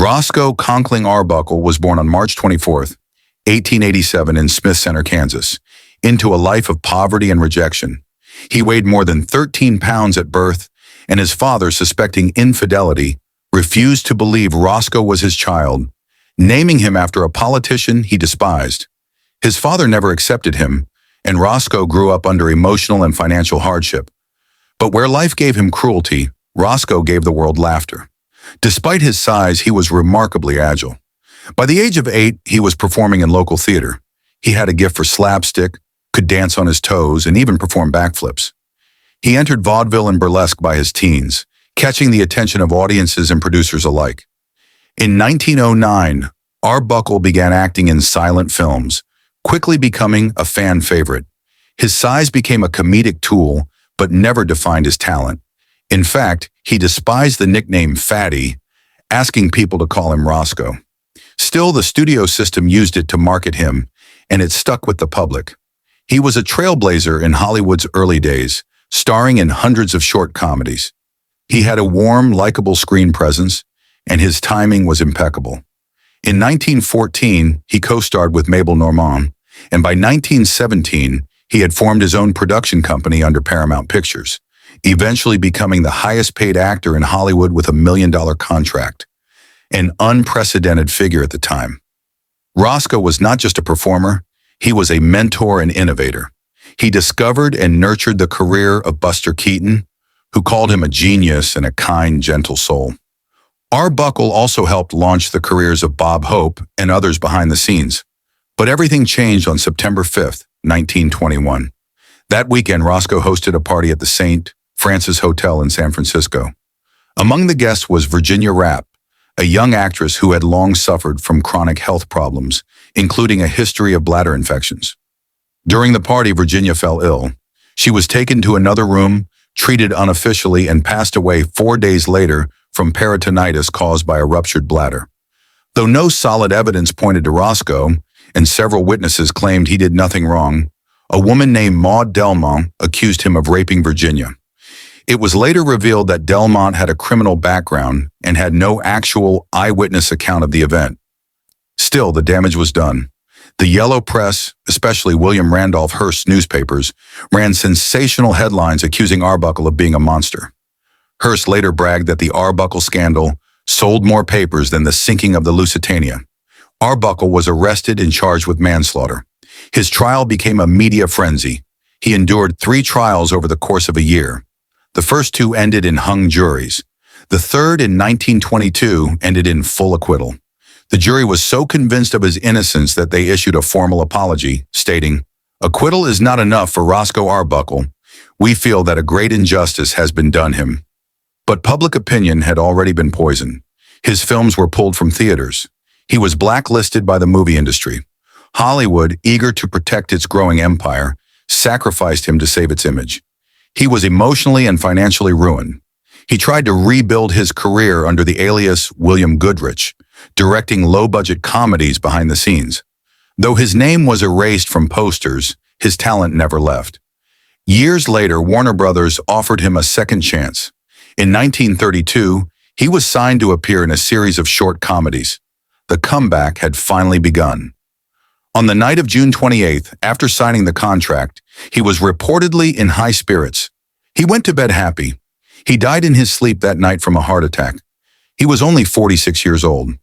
Roscoe Arbuckle was born on March 24th, 1887 in Smith Center, Kansas, into a life of poverty and rejection. He weighed more than 13 pounds at birth, and his father, suspecting infidelity, refused to believe Roscoe was his child, naming him after a politician he despised. His father never accepted him, and Roscoe grew up under emotional and financial hardship. But where life gave him cruelty, Roscoe gave the world laughter. Despite his size, he was remarkably agile. By the age of 8, he was performing in local theater. He had a gift for slapstick, could dance on his toes, and even perform backflips. He entered vaudeville and burlesque by his teens, catching the attention of audiences and producers alike. In 1909, Arbuckle began acting in silent films, quickly becoming a fan favorite. His size became a comedic tool, but never defined his talent. In fact, he despised the nickname Fatty, asking people to call him Roscoe. Still, the studio system used it to market him, and it stuck with the public. He was a trailblazer in Hollywood's early days, starring in hundreds of short comedies. He had a warm, likable screen presence, and his timing was impeccable. In 1914, he co-starred with Mabel Normand, and by 1917, he had formed his own production company under Paramount Pictures, eventually becoming the highest-paid actor in Hollywood with a $1 million contract, an unprecedented figure at the time. Roscoe was not just a performer, he was a mentor and innovator. He discovered and nurtured the career of Buster Keaton, who called him a genius and a kind, gentle soul. Arbuckle also helped launch the careers of Bob Hope and others behind the scenes. But everything changed on September 5th, 1921. That weekend, Roscoe hosted a party at the St. Francis Hotel in San Francisco. Among the guests was Virginia Rappe, a young actress who had long suffered from chronic health problems, including a history of bladder infections. During the party, Virginia fell ill. She was taken to another room, treated unofficially, and passed away 4 days later from peritonitis caused by a ruptured bladder. Though no solid evidence pointed to Roscoe, and several witnesses claimed he did nothing wrong, a woman named Maud Delmont accused him of raping Virginia. It was later revealed that Delmont had a criminal background and had no actual eyewitness account of the event. Still, the damage was done. The yellow press, especially William Randolph Hearst's newspapers, ran sensational headlines accusing Arbuckle of being a monster. Hearst later bragged that the Arbuckle scandal sold more papers than the sinking of the Lusitania. Arbuckle was arrested and charged with manslaughter. His trial became a media frenzy. He endured 3 trials over the course of a year. The first 2 ended in hung juries. The third, in 1922, ended in full acquittal. The jury was so convinced of his innocence that they issued a formal apology, stating, "Acquittal is not enough for Roscoe Arbuckle. We feel that a great injustice has been done him." But public opinion had already been poisoned. His films were pulled from theaters. He was blacklisted by the movie industry. Hollywood, eager to protect its growing empire, sacrificed him to save its image. He was emotionally and financially ruined. He tried to rebuild his career under the alias William Goodrich, directing low-budget comedies behind the scenes. Though his name was erased from posters, his talent never left. Years later, Warner Brothers offered him a second chance. In 1932, he was signed to appear in a series of short comedies. The comeback had finally begun. On the night of June 28th, after signing the contract, he was reportedly in high spirits. He went to bed happy. He died in his sleep that night from a heart attack. He was only 46 years old.